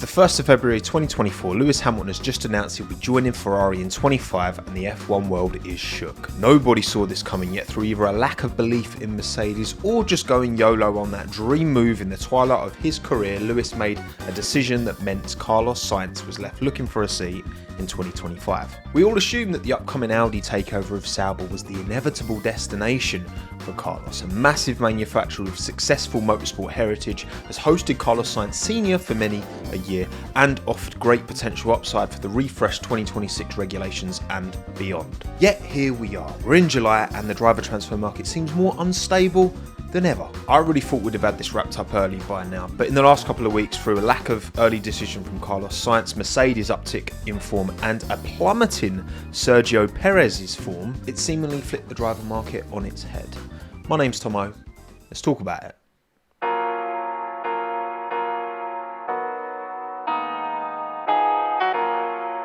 It's the 1st of February 2024, Lewis Hamilton has just announced he'll be joining Ferrari in 25 and the F1 world is shook. Nobody saw this coming yet through either a lack of belief in Mercedes or just going YOLO on that dream move in the twilight of his career. Lewis made a decision that meant Carlos Sainz was left looking for a seat in 2025. We all assumed that the upcoming Audi takeover of Sauber was the inevitable destination for Carlos. A massive manufacturer with successful motorsport heritage has hosted Carlos Sainz Sr. for many a year and offered great potential upside for the refreshed 2026 regulations and beyond. Yet here we are, we're in July and the driver transfer market seems more unstable than ever. I really thought we'd have had this wrapped up early by now, but in the last couple of weeks, through a lack of early decision from Carlos Sainz, Mercedes' uptick in form and a plummeting Sergio Perez's form, it seemingly flipped the driver market on its head. My name's Tommo, let's talk about it.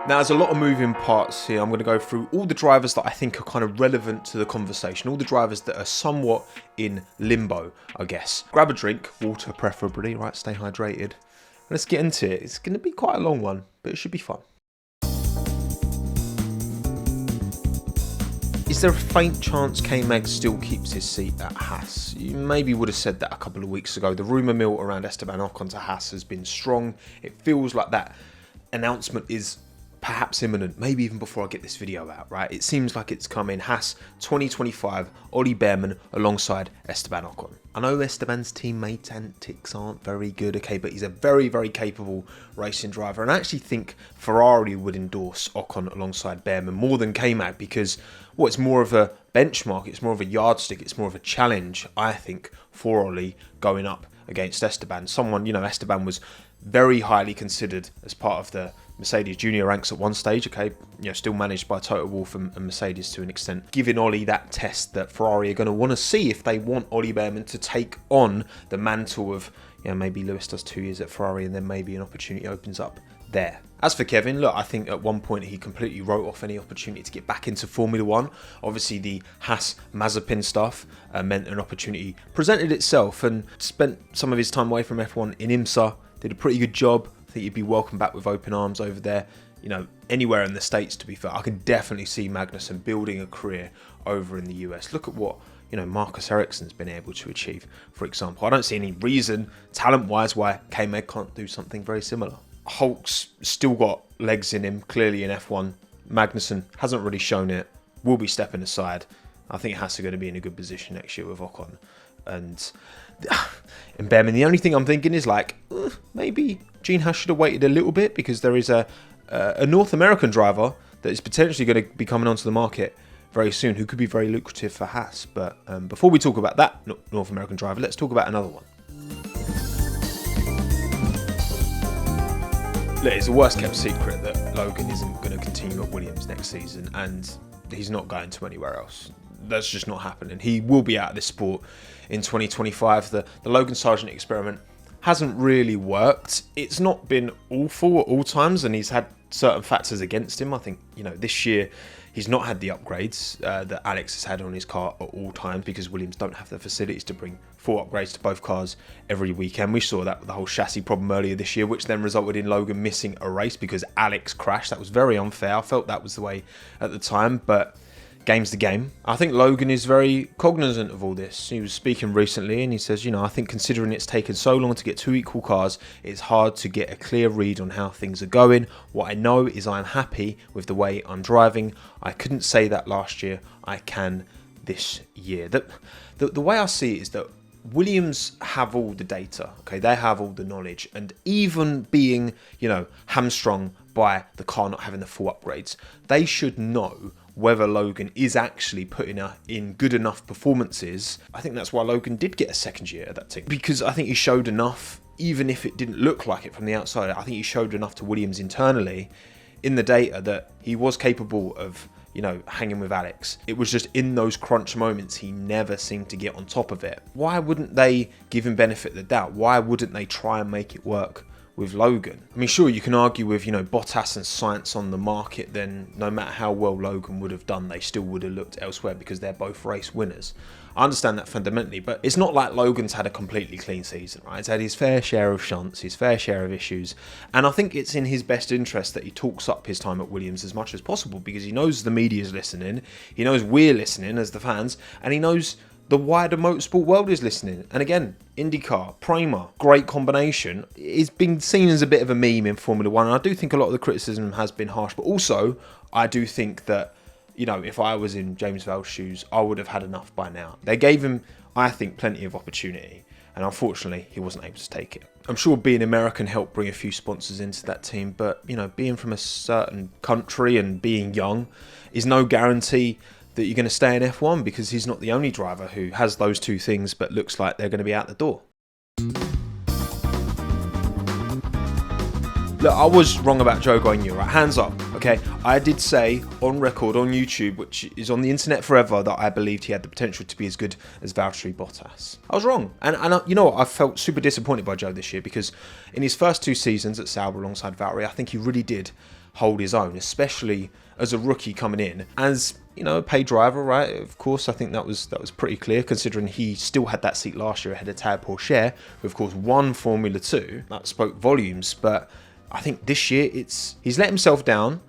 Now, there's a lot of moving parts here. I'm going to go through all the drivers that I think are kind of relevant to the conversation, all the drivers that are somewhat in limbo, I guess. Grab a drink, water preferably, right? Stay hydrated. Let's get into it. It's going to be quite a long one, but it should be fun. Is there a faint chance K-Mag still keeps his seat at Haas? You maybe would have said that a couple of weeks ago. The rumour mill around Esteban Ocon to Haas has been strong. It feels like that announcement is perhaps imminent, maybe even before I get this video out, right? It seems like it's coming. Haas 2025, Ollie Bearman alongside Esteban Ocon. I know Esteban's teammate antics aren't very good, okay, but he's a very, very capable racing driver. And I actually think Ferrari would endorse Ocon alongside Bearman more than K-Mag because, well, it's more of a benchmark, it's more of a yardstick, it's more of a challenge, I think, for Ollie going up against Esteban. Someone, Esteban was very highly considered as part of the Mercedes junior ranks at one stage, okay, still managed by Toto Wolff and Mercedes to an extent, giving Ollie that test that Ferrari are going to want to see if they want Ollie Bearman to take on the mantle of, maybe Lewis does 2 years at Ferrari and then maybe an opportunity opens up there. As for Kevin, look, I think at one point he completely wrote off any opportunity to get back into Formula One. Obviously the Haas Mazepin stuff meant an opportunity presented itself, and spent some of his time away from F1 in IMSA, did a pretty good job. I think he'd be welcomed back with open arms over there. Anywhere in the States, to be fair. I can definitely see Magnussen building a career over in the US. Look at what, Marcus Ericsson's been able to achieve, for example. I don't see any reason, talent-wise, why K-Mag can't do something very similar. Hulk's still got legs in him, clearly in F1. Magnussen hasn't really shown it, will be stepping aside. I think Haas are going to be in a good position next year with Ocon. And Bearman, the only thing I'm thinking is maybe Gene Haas should have waited a little bit, because there is a North American driver that is potentially going to be coming onto the market very soon, who could be very lucrative for Haas. But before we talk about that North American driver, let's talk about another one. Look, it's a worst kept secret that Logan isn't going to continue at Williams next season, and he's not going to anywhere else. That's just not happening. He will be out of this sport in 2025. The Logan Sargeant experiment hasn't really worked. It's not been awful at all times, and he's had certain factors against him. I think, this year he's not had the upgrades that Alex has had on his car at all times, because Williams don't have the facilities to bring full upgrades to both cars every weekend. We saw that with the whole chassis problem earlier this year, which then resulted in Logan missing a race because Alex crashed. That was very unfair. I felt that was the way at the time, but game's the game. I think Logan is very cognizant of all this. He was speaking recently and he says, I think considering it's taken so long to get two equal cars, it's hard to get a clear read on how things are going. What I know is I'm happy with the way I'm driving. I couldn't say that last year. I can this year. The way I see it is that Williams have all the data, okay? They have all the knowledge, and even being, hamstrung by the car not having the full upgrades, they should know whether Logan is actually putting in good enough performances. I think that's why Logan did get a second year at that team, because I think he showed enough, even if it didn't look like it from the outside. I think he showed enough to Williams internally in the data that he was capable of, hanging with Alex. It was just in those crunch moments, he never seemed to get on top of it. Why wouldn't they give him benefit of the doubt? Why wouldn't they try and make it work with Logan. I mean, sure, you can argue with, Bottas and Sainz on the market, then no matter how well Logan would have done, they still would have looked elsewhere because they're both race winners. I understand that fundamentally, but it's not like Logan's had a completely clean season, right? He's had his fair share of shunts, his fair share of issues, and I think it's in his best interest that he talks up his time at Williams as much as possible because he knows the media's listening, he knows we're listening as the fans, and he knows the wider motorsport world is listening. And again, IndyCar, Prema, great combination. It's been seen as a bit of a meme in Formula One, and I do think a lot of the criticism has been harsh, but also I do think that, if I was in James Vale's shoes, I would have had enough by now. They gave him, I think, plenty of opportunity, and unfortunately, he wasn't able to take it. I'm sure being American helped bring a few sponsors into that team, but, being from a certain country and being young is no guarantee that you're going to stay in F1 because he's not the only driver who has those two things but looks like they're going to be out the door. Look, I was wrong about Zhou Guanyu, right? Hands up, okay? I did say on record on YouTube, which is on the internet forever, that I believed he had the potential to be as good as Valtteri Bottas. I was wrong. And you know what? I felt super disappointed by Zhou this year because in his first two seasons at Sauber alongside Valtteri, I think he really did hold his own, especially as a rookie coming in. As a paid driver, right? Of course, I think that was pretty clear, considering he still had that seat last year ahead of Tad Pourchaire, who of course won Formula 2. That spoke volumes, but I think this year he's let himself down,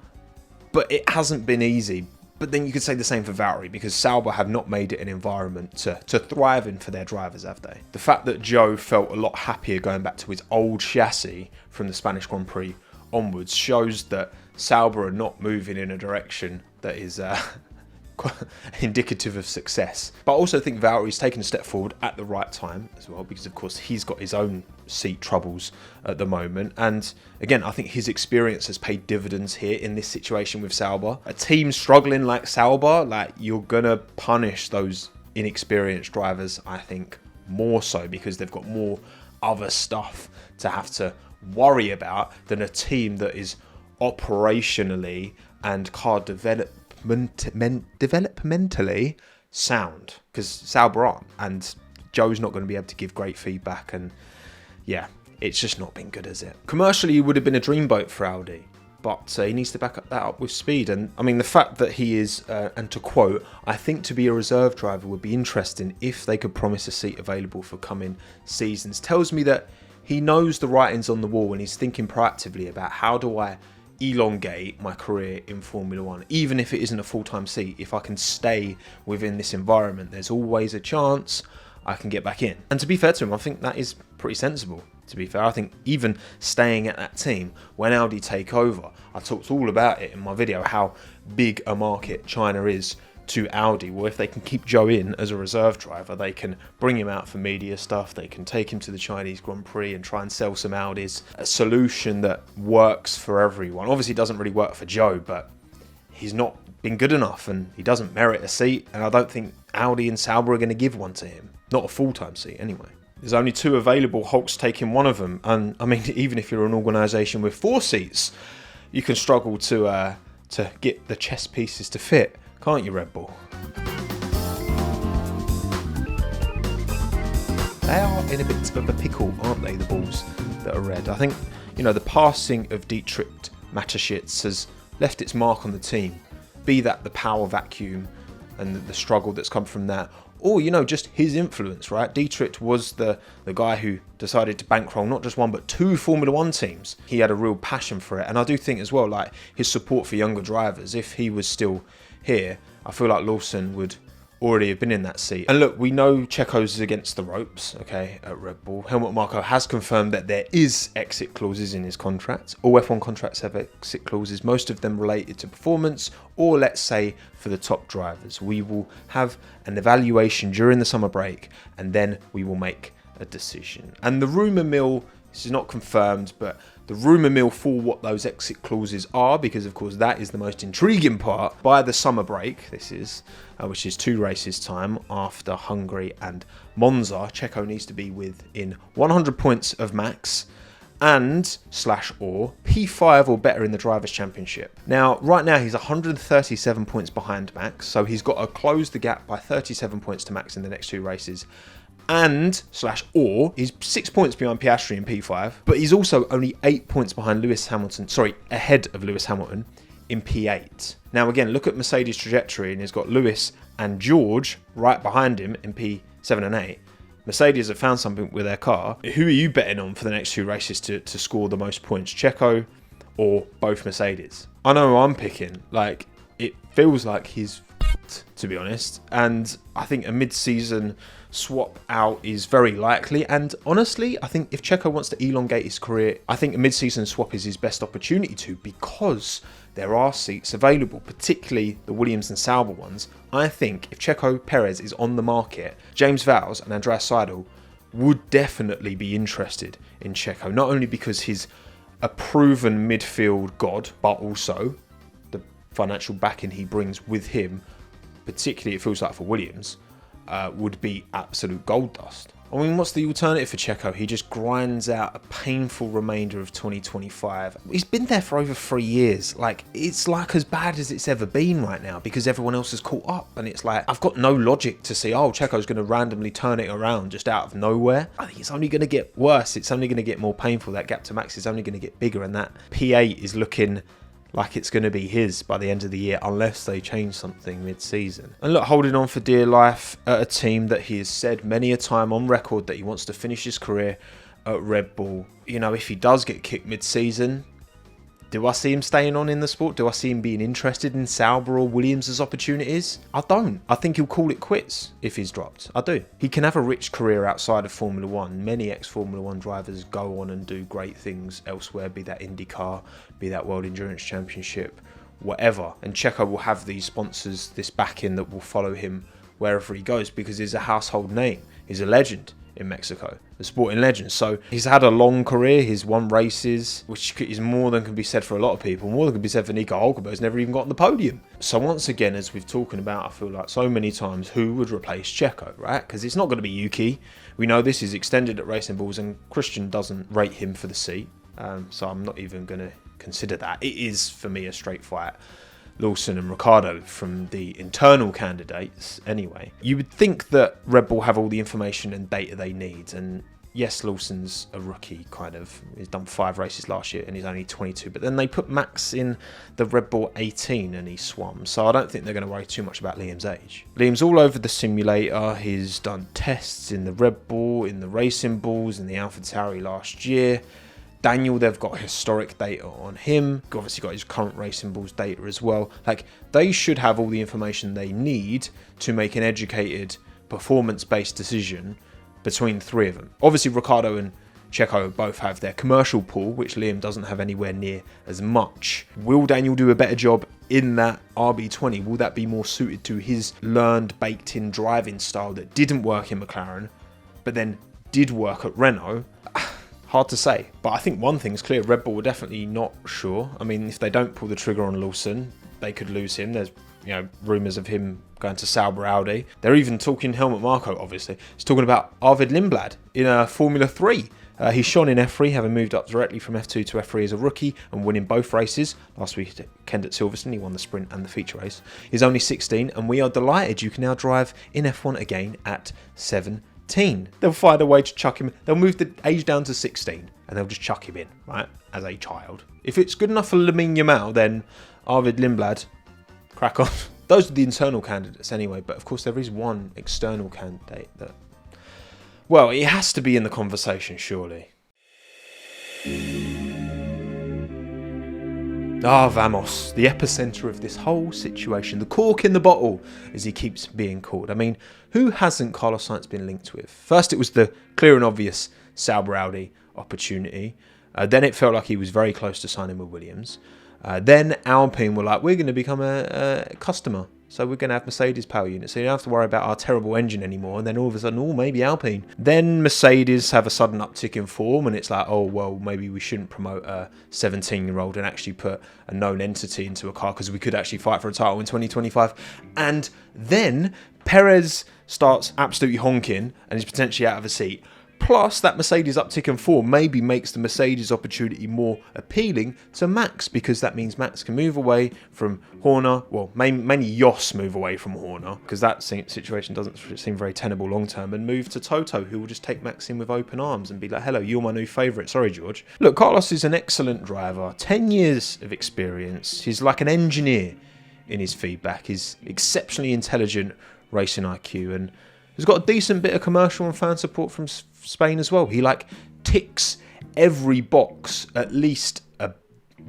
but it hasn't been easy. But then you could say the same for Valtteri, because Sauber have not made it an environment to thrive in for their drivers, have they? The fact that Zhou felt a lot happier going back to his old chassis from the Spanish Grand Prix onwards shows that Sauber are not moving in a direction that is indicative of success. But I also think Valtteri's taken a step forward at the right time as well, because of course he's got his own seat troubles at the moment, and again I think his experience has paid dividends here in this situation with Sauber. A team struggling like Sauber, like, you're gonna punish those inexperienced drivers, I think, more so because they've got more other stuff to have to worry about than a team that is operationally and car developmentally sound, because Sauber aren't, and Zhou's not going to be able to give great feedback, and yeah, it's just not been good, has it? Commercially, he would have been a dreamboat for Audi, but he needs to back that up with speed. And I mean, the fact that he is, and to quote, I think to be a reserve driver would be interesting if they could promise a seat available for coming seasons, tells me that he knows the writing's on the wall and he's thinking proactively about how do I elongate my career in Formula One, even if it isn't a full-time seat. If I can stay within this environment, there's always a chance I can get back in. And to be fair to him, I think that is pretty sensible. To be fair, I think even staying at that team when Audi take over, I talked all about it in my video, how big a market China is to Audi. Well, if they can keep Zhou in as a reserve driver, they can bring him out for media stuff, they can take him to the Chinese Grand Prix and try and sell some Audis. A solution that works for everyone. Obviously it doesn't really work for Zhou, but he's not been good enough and he doesn't merit a seat, and I don't think Audi and Sauber are going to give one to him. Not a full-time seat anyway. There's only two available, Hulk's taking one of them, and I mean, even if you're an organisation with 4 seats, you can struggle to get the chess pieces to fit, can't you, Red Bull? They are in a bit of a pickle, aren't they, the Bulls that are red? I think, the passing of Dietrich Mateschitz has left its mark on the team. Be that the power vacuum and the struggle that's come from that, or, just his influence, right? Dietrich was the guy who decided to bankroll not just one, but 2 Formula One teams. He had a real passion for it. And I do think as well, like, his support for younger drivers, if he was still here, I feel like Lawson would already have been in that seat. And look, we know Checo's against the ropes, okay, at Red Bull. Helmut Marko has confirmed that there is exit clauses in his contract. All F1 contracts have exit clauses, most of them related to performance, or let's say for the top drivers. We will have an evaluation during the summer break, and then we will make a decision. And the rumour mill, this is not confirmed, but the rumour mill for what those exit clauses are, because of course that is the most intriguing part, by the summer break, this is, which is 2 races time after Hungary and Monza, Checo needs to be within 100 points of Max and /or P5 or better in the Drivers' Championship. Now, right now he's 137 points behind Max, so he's got to close the gap by 37 points to Max in the next 2 races and /or he's 6 points behind Piastri in P5, but he's also only 8 points behind ahead of Lewis Hamilton in P8. Now again, look at Mercedes' trajectory, and he's got Lewis and George right behind him in P7 and 8. Mercedes have found something with their car. Who are you betting on for the next 2 races to score the most points? Checo or both Mercedes? I know who I'm picking. Like, it feels like he's to be honest. And I think a mid-season swap out is very likely. And honestly, I think if Checo wants to elongate his career, I think a mid-season swap is his best opportunity to, because there are seats available, particularly the Williams and Sauber ones. I think if Checo Perez is on the market, James Vowles and Andreas Seidel would definitely be interested in Checo, not only because he's a proven midfield god, but also the financial backing he brings with him, particularly it feels like for Williams, would be absolute gold dust. I mean, what's the alternative for Checo? He just grinds out a painful remainder of 2025. He's been there for over 3 years. Like, it's like as bad as it's ever been right now, because everyone else has caught up. And it's like, I've got no logic to see, oh, Checo's going to randomly turn it around just out of nowhere. I think it's only going to get worse. It's only going to get more painful. That gap to Max is only going to get bigger. And that P8 is looking like it's going to be his by the end of the year, unless they change something mid-season. And look, holding on for dear life at a team that he has said many a time on record that he wants to finish his career at Red Bull. You know, if he does get kicked mid-season, do I see him staying on in the sport? Do I see him being interested in Sauber or Williams' opportunities? I don't. I think he'll call it quits if he's dropped. I do. He can have a rich career outside of Formula One. Many ex-Formula One drivers go on and do great things elsewhere, be that IndyCar, be that World Endurance Championship, whatever. And Checo will have these sponsors, this backing that will follow him wherever he goes, because he's a household name. He's a legend in Mexico, the sporting legend. So he's had a long career. He's won races, which is more than can be said for a lot of people, more than can be said for Nico Hulkenberg's never even got on the podium. So once again, as we've talking about, I feel like so many times, who would replace Checo, right? Because it's not going to be Yuki. We know this is extended at Racing Bulls, and Christian doesn't rate him for the seat, so I'm not even going to consider that. It is for me a straight fight, Lawson and Ricciardo, from the internal candidates anyway. You would think that Red Bull have all the information and data they need, and yes, Lawson's a rookie, kind of. He's done 5 races last year and he's only 22, but then they put Max in the Red Bull 18 and he swum, so I don't think they're going to worry too much about Liam's age. Liam's all over the simulator. He's done tests in the Red Bull, in the Racing Bulls, in the AlphaTauri last year. Daniel, they've got historic data on him. Obviously got his current Racing Bulls data as well. Like, they should have all the information they need to make an educated, performance-based decision between the 3 of them. Obviously, Ricciardo and Checo both have their commercial pool, which Liam doesn't have anywhere near as much. Will Daniel do a better job in that RB20? Will that be more suited to his learned, baked-in driving style that didn't work in McLaren, but then did work at Renault? Hard to say, but I think one thing's clear. Red Bull were definitely not sure. I mean, if they don't pull the trigger on Lawson, they could lose him. There's, rumours of him going to Sauber Audi. They're even talking Helmut Marko, obviously. He's talking about Arvid Lindblad in Formula 3. He's shone in F3, having moved up directly from F2 to F3 as a rookie and winning both races. Last week, Kent at Silverstone, he won the sprint and the feature race. He's only 16, and we are delighted you can now drive in F1 again at 17. They'll find a way to chuck him. They'll move the age down to 16 and they'll just chuck him in, right, as a child. If it's good enough for Lamine Yamal, then Arvid Lindblad, crack on. Those are the internal candidates anyway, but of course there is one external candidate that, well, it has to be in the conversation, surely. Vamos, the epicenter of this whole situation, the cork in the bottle, as he keeps being called. I mean, who hasn't Carlos Sainz been linked with? First, it was the clear and obvious Sauber Audi opportunity. Then it felt like he was very close to signing with Williams. Then Alpine were like, we're going to become a customer, so we're going to have Mercedes power units, so you don't have to worry about our terrible engine anymore. And then all of a sudden, maybe Alpine. Then Mercedes have a sudden uptick in form, and it's like, maybe we shouldn't promote a 17-year-old and actually put a known entity into a car, because we could actually fight for a title in 2025. And then Perez starts absolutely honking and is potentially out of a seat. Plus, that Mercedes uptick in form maybe makes the Mercedes opportunity more appealing to Max, because that means Max can move away from Horner. Well, mainly Jos move away from Horner, because that situation doesn't seem very tenable long term, and move to Toto, who will just take Max in with open arms and be like, hello, you're my new favourite. Sorry, George. Look, Carlos is an excellent driver, 10 years of experience. He's like an engineer in his feedback. He's exceptionally intelligent racing IQ, and he's got a decent bit of commercial and fan support from Spain as well. He ticks every box at least a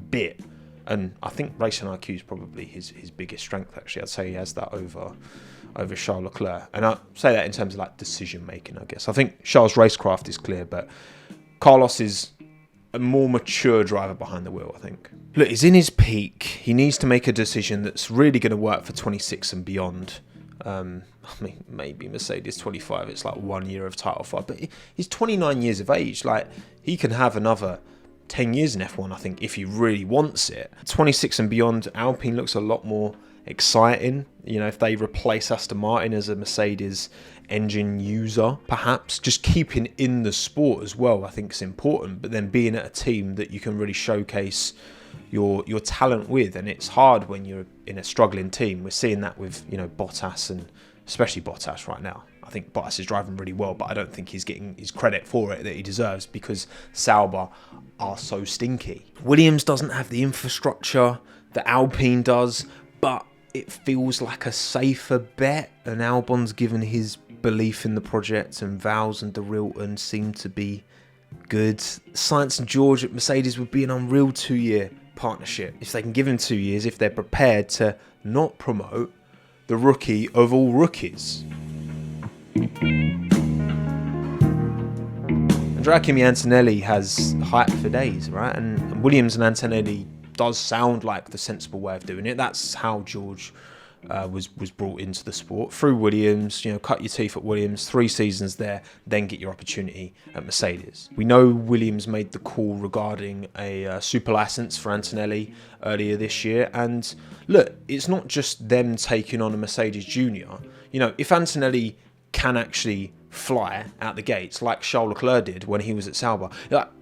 bit, and I think racing IQ is probably his biggest strength. Actually, I'd say he has that over Charles Leclerc, and I say that in terms of decision making. I guess I think Charles' racecraft is clear, but Carlos is a more mature driver behind the wheel, I think. Look, he's in his peak. He needs to make a decision that's really going to work for 26 and beyond. I mean, maybe Mercedes 25, it's 1 year of title fight, but he's 29 years of age. He can have another 10 years in F1, I think, if he really wants it. 26 and beyond, Alpine looks a lot more exciting. If they replace Aston Martin as a Mercedes engine user, perhaps just keeping in the sport as well, I think is important, but then being at a team that you can really showcase your talent with. And it's hard when you're in a struggling team. We're seeing that with Bottas, and especially Bottas right now. I think Bottas is driving really well, but I don't think he's getting his credit for it that he deserves, because Sauber are so stinky. Williams doesn't have the infrastructure that Alpine does, but it feels like a safer bet, and Albon's given his belief in the project, and Vowles and De Rilton seem to be good. Sainz and George at Mercedes would be an unreal 2-year partnership if they can give him 2 years, if they're prepared to not promote the rookie of all rookies. Andrea Kimi Antonelli has hype for days, right? And Williams and Antonelli does sound like the sensible way of doing it. That's how George was brought into the sport, through Williams. Cut your teeth at Williams, 3 seasons there, then get your opportunity at Mercedes. We know Williams made the call regarding a super license for Antonelli earlier this year, and look, it's not just them taking on a Mercedes junior. If Antonelli can actually fly out the gates like Charles Leclerc did when he was at Sauber,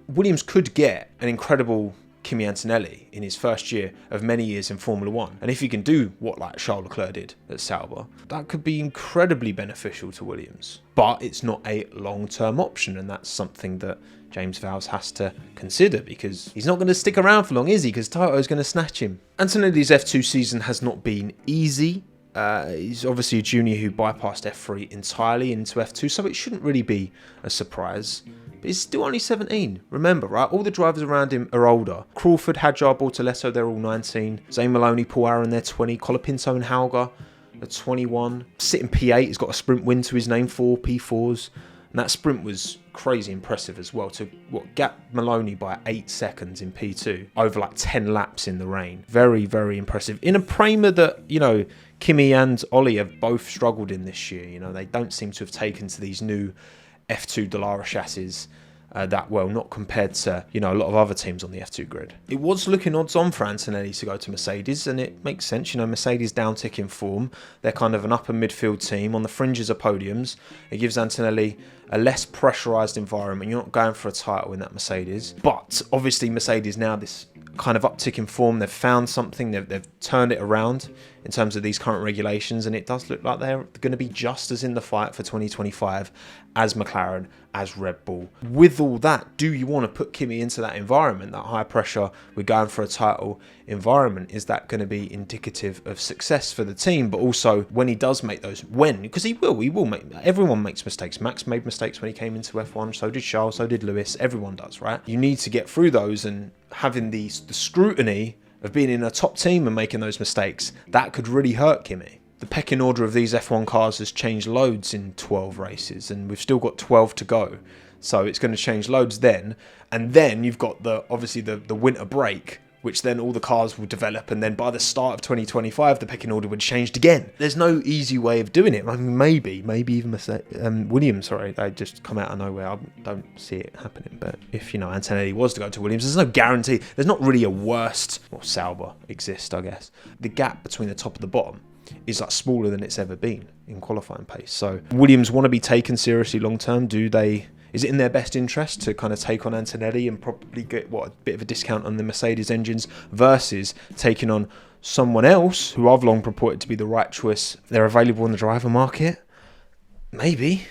Williams could get an incredible Kimi Antonelli in his first year of many years in Formula 1. And if he can do what Charles Leclerc did at Sauber, that could be incredibly beneficial to Williams. But it's not a long-term option, and that's something that James Vowles has to consider, because he's not going to stick around for long, is he? Because Toto's going to snatch him. Antonelli's F2 season has not been easy. He's obviously a junior who bypassed F3 entirely into F2, so it shouldn't really be a surprise. But he's still only 17. Remember, right? All the drivers around him are older. Crawford, Hadjar, Bortoleto, they're all 19. Zane Maloney, Paul Aaron, they're 20. Colapinto and Hauger are 21. Sitting P8, he's got a sprint win to his name, 4 P4s. And that sprint was crazy impressive as well, to gap Maloney by 8 seconds in P2 over 10 laps in the rain. Very, very impressive. In a Prema that, Kimi and Ollie have both struggled in this year. They don't seem to have taken to these new F2 Dallara chassis that well, not compared to a lot of other teams on the F2 grid. It was looking odds on for Antonelli to go to Mercedes, and it makes sense. Mercedes downtick in form. They're kind of an upper midfield team on the fringes of podiums. It gives Antonelli a less pressurised environment. You're not going for a title in that Mercedes, but obviously Mercedes now, this kind of uptick in form, they've found something, they've turned it around in terms of these current regulations, and it does look like they're going to be just as in the fight for 2025 as McLaren, as Red Bull. With all that, do you want to put Kimi into that environment, that high pressure, we're going for a title environment? Is that going to be indicative of success for the team? But also, when he does make those, because he will make, everyone makes mistakes. Max made mistakes when he came into F1, so did Charles, so did Lewis, everyone does, right? You need to get through those, and having the scrutiny of being in a top team and making those mistakes, that could really hurt Kimi. The pecking order of these F1 cars has changed loads in 12 races, and we've still got 12 to go. So it's going to change loads then. And then you've got obviously the winter break, which then all the cars will develop, and then by the start of 2025, the pecking order would change again. There's no easy way of doing it. I mean, maybe even Williams, they just come out of nowhere. I don't see it happening. But if, Antonelli was to go to Williams, there's no guarantee. There's not really a worst, Sauber exists, I guess. The gap between the top and the bottom is smaller than it's ever been in qualifying pace. So Williams want to be taken seriously long term. Do they Is it in their best interest to kind of take on Antonelli and probably get a bit of a discount on the Mercedes engines versus taking on someone else who I've long purported to be the right choice? They're available on the driver market? Maybe.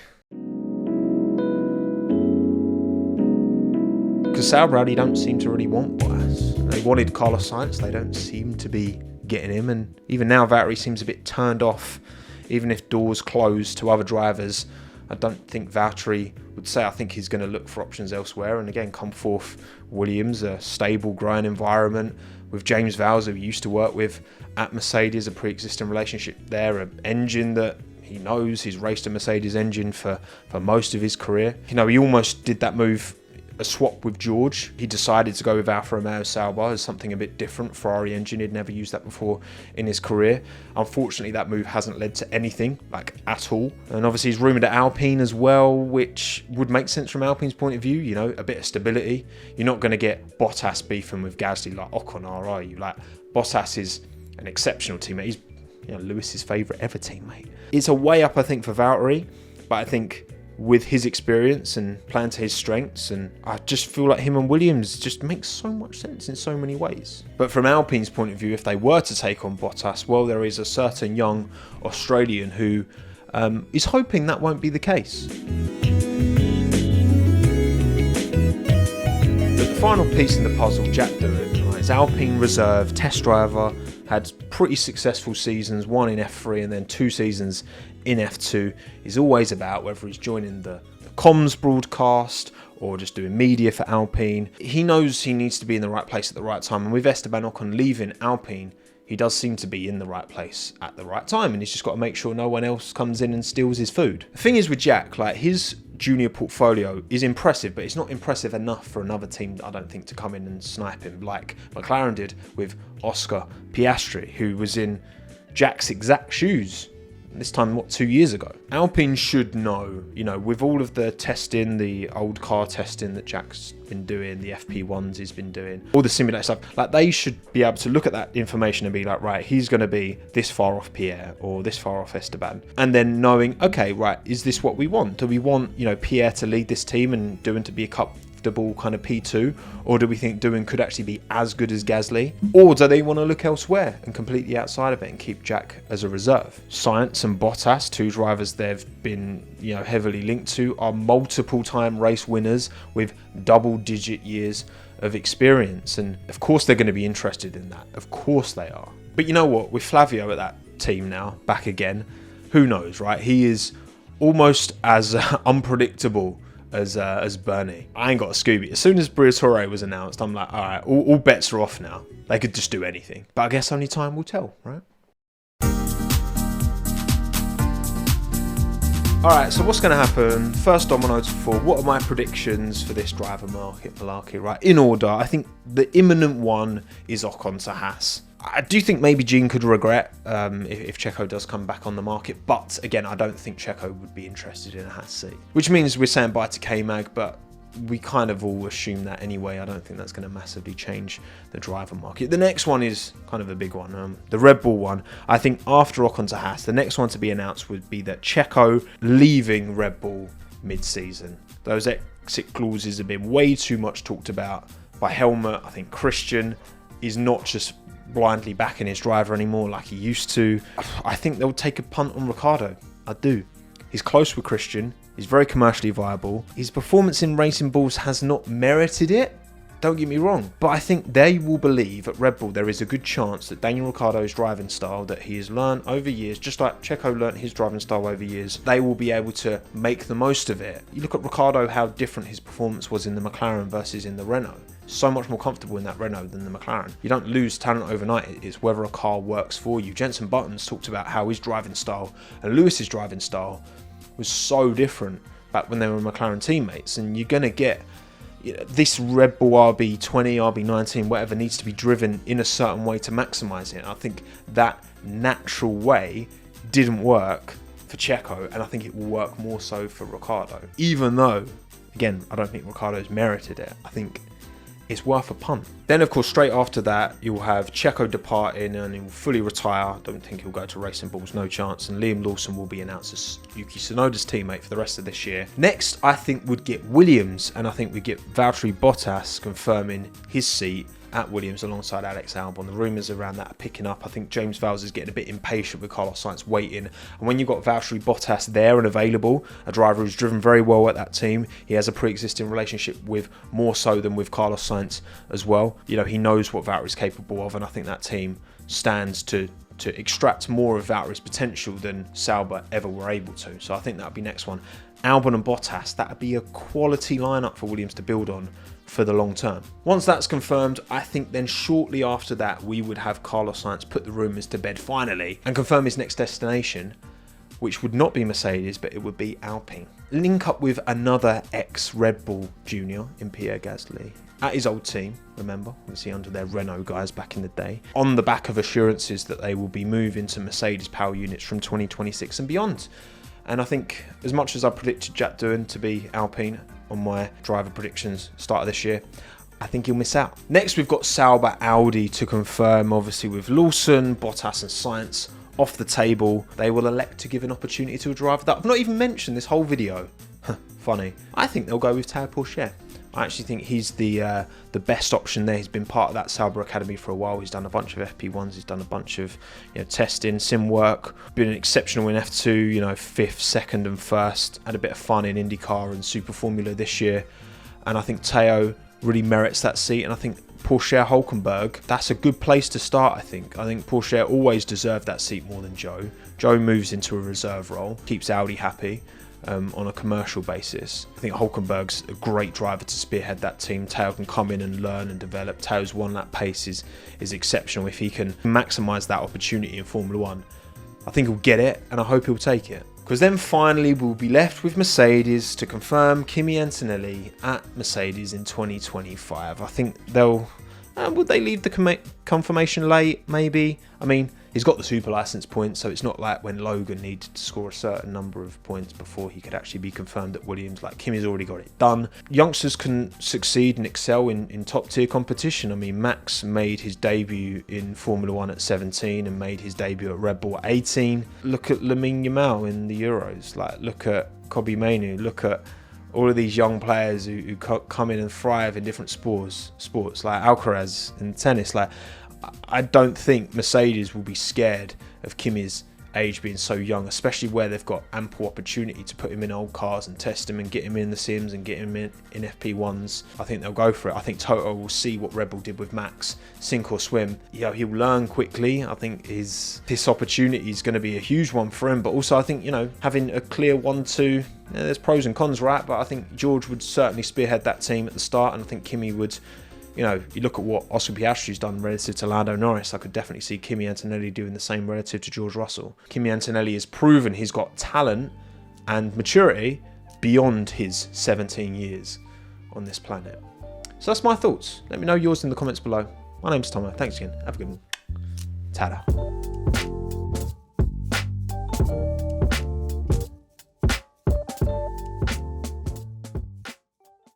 Because Sauber Audi don't seem to really want Bottas. They wanted Carlos Sainz, they don't seem to be getting him, and even now Valtteri seems a bit turned off. Even if doors close to other drivers, I don't think Valtteri would say. I think he's going to look for options elsewhere, and again come forth Williams, a stable growing environment with James Vowles, who he used to work with at Mercedes, a pre-existing relationship there, an engine that he knows. He's raced a Mercedes engine for most of his career. You know, he almost did that move, a swap with George. He decided to go with Alfa Romeo Sauber as something a bit different. Ferrari engine, he'd never used that before in his career. Unfortunately, that move hasn't led to anything, like, at all. And obviously he's rumoured at Alpine as well, which would make sense from Alpine's point of view, you know, a bit of stability. You're not going to get Bottas beefing with Gasly like Ocon are you? Like, Bottas is an exceptional teammate. He's, you know, Lewis's favourite ever teammate. It's a way up, I think, for Valtteri, but I think with his experience and playing to his strengths, and I just feel like him and Williams just make so much sense in so many ways. But from Alpine's point of view, if they were to take on Bottas, well, there is a certain young Australian who is hoping that won't be the case. But the final piece in the puzzle, Jack Doohan, right, is Alpine reserve test driver, had pretty successful seasons, one in F3 and then 2 seasons in F2. He's always about whether he's joining the comms broadcast or just doing media for Alpine. He knows he needs to be in the right place at the right time, and with Esteban Ocon leaving Alpine, he does seem to be in the right place at the right time, and he's just got to make sure no one else comes in and steals his food. The thing is with Jack, like, his junior portfolio is impressive, but it's not impressive enough for another team, I don't think, to come in and snipe him like McLaren did with Oscar Piastri, who was in Jack's exact shoes this time, 2 years ago. Alpine should know, you know, with all of the testing, the old car testing that Jack's been doing, the FP1s he's been doing, all the simulator stuff, like, they should be able to look at that information and be like, right, he's going to be this far off Pierre or this far off Esteban, and then knowing, okay, right, is this what we want? Do we want, you know, Pierre to lead this team and Doohan to be a comfortable kind of P2, or do we think Doohan could actually be as good as Gasly, or do they want to look elsewhere and completely outside of it and keep Jack as a reserve? Sainz and Bottas, 2 drivers they've been, you know, heavily linked to, are multiple time race winners with double-digit years of experience, and of course they're going to be interested in that. Of course they are. But you know what? With Flavio at that team now, back again, who knows, right? He is almost as unpredictable as Bernie. I ain't got a Scooby. As soon as Briatore was announced, I'm like, all right, all bets are off now. They could just do anything. But I guess only time will tell, right? Alright, so what's going to happen? First dominoes for what are my predictions for this driver market malarkey, right? In order, I think the imminent one is Ocon to Haas. I do think maybe Jean could regret if Checo does come back on the market, but again, I don't think Checo would be interested in a Haas seat. Which means we're saying bye to K-Mag, but we kind of all assume that anyway. I don't think that's going to massively change the driver market. The next one is kind of a big one, the Red Bull one. I think after Ocon to Haas, the next one to be announced would be that Checo leaving Red Bull mid-season. Those exit clauses have been way too much talked about by Helmut. I think Christian is not just blindly backing his driver anymore like he used to. I think they'll take a punt on Ricciardo. I do. He's close with Christian. He's very commercially viable. His performance in Racing Bulls has not merited it. Don't get me wrong. But I think they will believe at Red Bull there is a good chance that Daniel Ricciardo's driving style that he has learned over years, just like Checo learnt his driving style over years, they will be able to make the most of it. You look at Ricciardo, how different his performance was in the McLaren versus in the Renault. So much more comfortable in that Renault than the McLaren. You don't lose talent overnight, it's whether a car works for you. Jenson Buttons talked about how his driving style and Lewis's driving style was so different back when they were McLaren teammates, and you're going to get, you know, this Red Bull RB20, RB19, whatever needs to be driven in a certain way to maximise it. I think that natural way didn't work for Checo, and I think it will work more so for Ricciardo. Even though, again, I don't think Ricciardo's merited it. I think it's worth a punt. Then, of course, straight after that, you'll have Checo departing and he'll fully retire. I don't think he'll go to Racing Bulls, no chance. And Liam Lawson will be announced as Yuki Tsunoda's teammate for the rest of this year. Next, I think we'd get Williams, and I think we'd get Valtteri Bottas confirming his seat at Williams alongside Alex Albon. The rumours around that are picking up. I think James Vowles is getting a bit impatient with Carlos Sainz waiting. And when you've got Valtteri Bottas there and available, a driver who's driven very well at that team, he has a pre-existing relationship with, more so than with Carlos Sainz as well. You know, he knows what Valtteri's capable of, and I think that team stands to extract more of Valtteri's potential than Sauber ever were able to. So I think that would be next one. Albon and Bottas, that would be a quality lineup for Williams to build on for the long term. Once that's confirmed, I think then shortly after that, we would have Carlos Sainz put the rumours to bed finally and confirm his next destination, which would not be Mercedes, but it would be Alpine. Link up with another ex-Red Bull junior in Pierre Gasly at his old team, remember, obviously under their Renault guys back in the day, on the back of assurances that they will be moving to Mercedes power units from 2026 and beyond. And I think, as much as I predicted Jack Doohan to be Alpine on my driver predictions start of this year, I think he'll miss out. Next, we've got Sauber Audi to confirm, obviously with Lawson, Bottas and Sainz off the table. They will elect to give an opportunity to a driver that I've not even mentioned this whole video. Funny. I think they'll go with Théo Pourchaire. I actually think he's the best option there. He's been part of that Sauber Academy for a while. He's done a bunch of FP1s. He's done a bunch of testing, sim work. Been exceptional in F2, 5th, 2nd and 1st. Had a bit of fun in IndyCar and Super Formula this year. And I think Théo really merits that seat. And I think Pourchaire Hulkenberg, that's a good place to start, I think. I think Pourchaire always deserved that seat more than Zhou. Zhou moves into a reserve role, keeps Audi happy. On a commercial basis. I think Hulkenberg's a great driver to spearhead that team. Théo can come in and learn and develop. Théo's one-lap pace is exceptional. If he can maximise that opportunity in Formula 1, I think he'll get it, and I hope he'll take it. Because then finally we'll be left with Mercedes to confirm Kimi Antonelli at Mercedes in 2025. I think they'll... would they leave the confirmation late? Maybe. I mean, he's got the super license points, so it's not like when Logan needed to score a certain number of points before he could actually be confirmed at Williams. Like, Kimi's already got it done. Youngsters can succeed and excel in top tier competition. I mean, Max made his debut in Formula 1 at 17 and made his debut at Red Bull at 18. Look at Lamine Yamal in the Euros. Like, look at Kobe Mainu. Look at all of these young players who come in and thrive in different sports like Alcaraz in tennis. Like, I don't think Mercedes will be scared of Kimi's age being so young, especially where they've got ample opportunity to put him in old cars and test him and get him in the sims and get him in FP1s. I think they'll go for it. I think Toto will see what Red Bull did with Max, sink or swim. He'll learn quickly. I think this opportunity is going to be a huge one for him, but also I think, having a clear 1-2, there's pros and cons, right? But I think George would certainly spearhead that team at the start, and I think Kimi would... you look at what Oscar Piastri's done relative to Lando Norris. I could definitely see Kimi Antonelli doing the same relative to George Russell. Kimi Antonelli has proven he's got talent and maturity beyond his 17 years on this planet. So that's my thoughts. Let me know yours in the comments below. My name's Tomo. Thanks again. Have a good one. Ta-da.